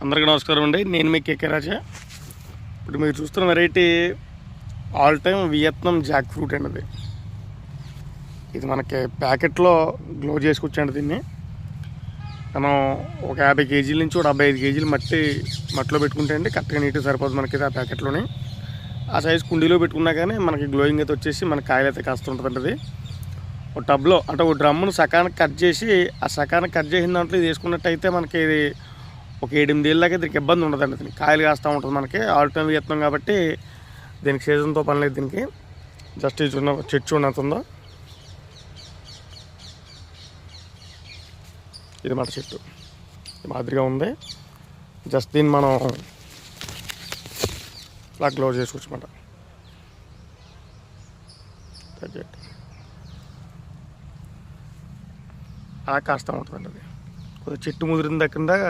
అందరికీ నమస్కారం అండి. నేను మీ కేకే రాజా. ఇప్పుడు మీరు చూస్తున్న variety all time Vietnam Jack fruit అండి. ఇది మనకి ప్యాకెట్లో గ్లో చేసుకొచ్చండి. దీన్ని మనం ఒక 50 కేజీల నుంచి ఒక 75 కేజీలు మట్టిలో పెట్టుకుంటే అండి కరెక్ట్గా నీట్గా సరిపోతుంది మనకి ఆ ప్యాకెట్లోని. ఆ సైజు కుండీలో పెట్టుకున్నా కానీ మనకి గ్లోయింగ్ అయితే వచ్చేసి మనకి కాయలు అయితే కాస్త ఉంటుందండి. అది ఒక టబ్లో అంటే ఒక డ్రమ్మును సకానికి కట్ చేసి ఆ సకానికి కట్ చేసిన దాంట్లో ఇది వేసుకున్నట్టయితే మనకి ఇది ఒక 7-8 ఏళ్ళ దాకా దీనికి ఇబ్బంది ఉండదండి. దీనికి కాయలు కాస్తూ ఉంటుంది. మనకి ఆల్ టైమ్ వియత్నాం కాబట్టి దీనికి సీజన్తో పని లేదు. దీనికి జస్ట్ ఇది చెట్టు చూడంతుందో ఇది మాట చెట్టు మాదిరిగా ఉంది. జస్ట్ దీన్ని మనం ఇలా క్లోజ్ చేసుకోవచ్చమాట. అలా కాస్త ఉంటుందండి. అది కొద్దిగా చెట్టు ముదిరిన దగ్గర